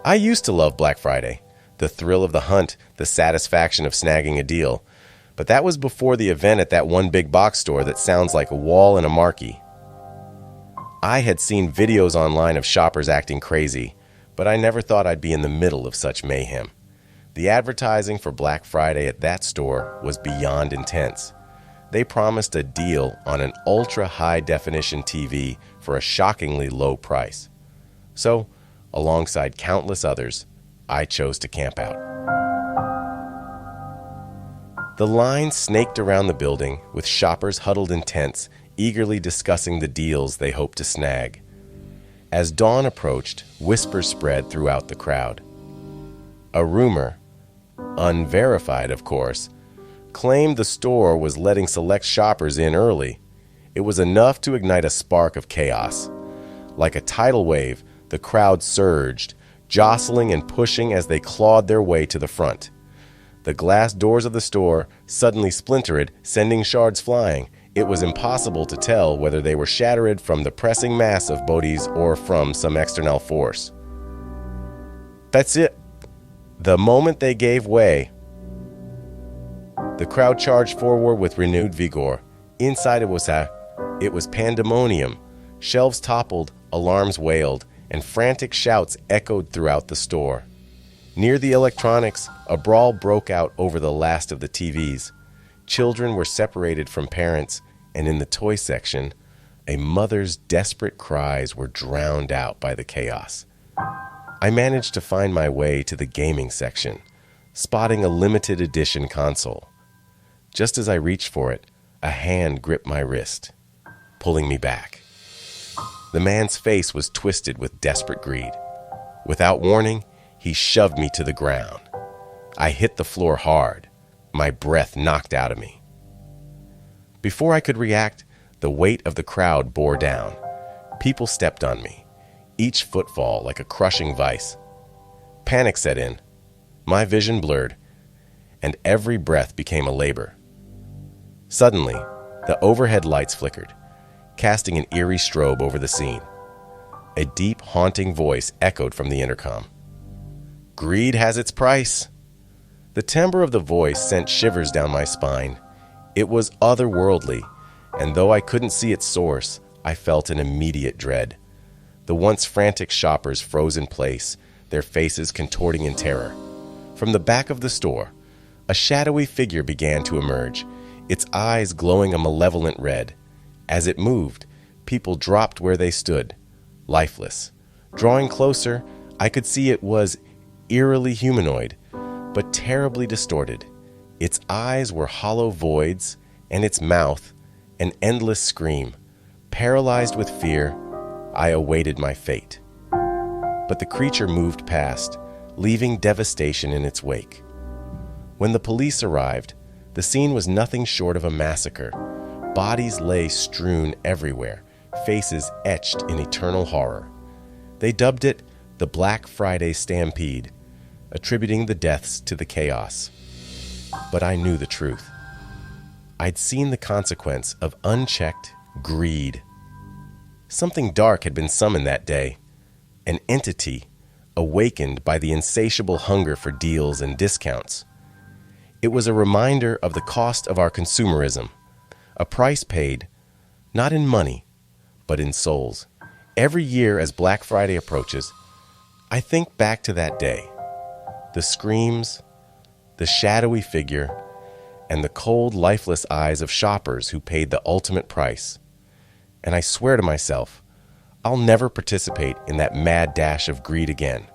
I used to love Black Friday, the thrill of the hunt, the satisfaction of snagging a deal. But that was before the event at that one big box store that sounds like a wall in a marquee. I had seen videos online of shoppers acting crazy, but I never thought I'd be in the middle of such mayhem. The advertising for Black Friday at that store was beyond intense. They promised a deal on an ultra-high-definition TV for a shockingly low price. So, alongside countless others, I chose to camp out. The line snaked around the building, with shoppers huddled in tents, eagerly discussing the deals they hoped to snag. As dawn approached, whispers spread throughout the crowd. A rumor, unverified of course, claimed the store was letting select shoppers in early. It was enough to ignite a spark of chaos. Like a tidal wave, the crowd surged, jostling and pushing as they clawed their way to the front. The glass doors of the store suddenly splintered, sending shards flying. It was impossible to tell whether they were shattered from the pressing mass of bodies or from some external force. That's it. The moment they gave way, the crowd charged forward with renewed vigor. Inside it was pandemonium. Shelves toppled, alarms wailed, and frantic shouts echoed throughout the store. Near the electronics, a brawl broke out over the last of the TVs. Children were separated from parents, and in the toy section, a mother's desperate cries were drowned out by the chaos. I managed to find my way to the gaming section, spotting a limited edition console. Just as I reached for it, a hand gripped my wrist, pulling me back. The man's face was twisted with desperate greed. Without warning, he shoved me to the ground. I hit the floor hard, my breath knocked out of me. Before I could react, the weight of the crowd bore down. People stepped on me, each footfall like a crushing vice. Panic set in, my vision blurred, and every breath became a labor. Suddenly, the overhead lights flickered, casting an eerie strobe over the scene. A deep, haunting voice echoed from the intercom. "Greed has its price." The timbre of the voice sent shivers down my spine. It was otherworldly, and though I couldn't see its source, I felt an immediate dread. The once frantic shoppers froze in place, their faces contorting in terror. From the back of the store, a shadowy figure began to emerge, its eyes glowing a malevolent red. As it moved, people dropped where they stood, lifeless. Drawing closer, I could see it was eerily humanoid, but terribly distorted. Its eyes were hollow voids, and its mouth, an endless scream. Paralyzed with fear, I awaited my fate. But the creature moved past, leaving devastation in its wake. When the police arrived, the scene was nothing short of a massacre. Bodies lay strewn everywhere, faces etched in eternal horror. They dubbed it the Black Friday Stampede, attributing the deaths to the chaos. But I knew the truth. I'd seen the consequence of unchecked greed. Something dark had been summoned that day, an entity awakened by the insatiable hunger for deals and discounts. It was a reminder of the cost of our consumerism, a price paid, not in money, but in souls. Every year as Black Friday approaches, I think back to that day. The screams, the shadowy figure, and the cold, lifeless eyes of shoppers who paid the ultimate price. And I swear to myself, I'll never participate in that mad dash of greed again.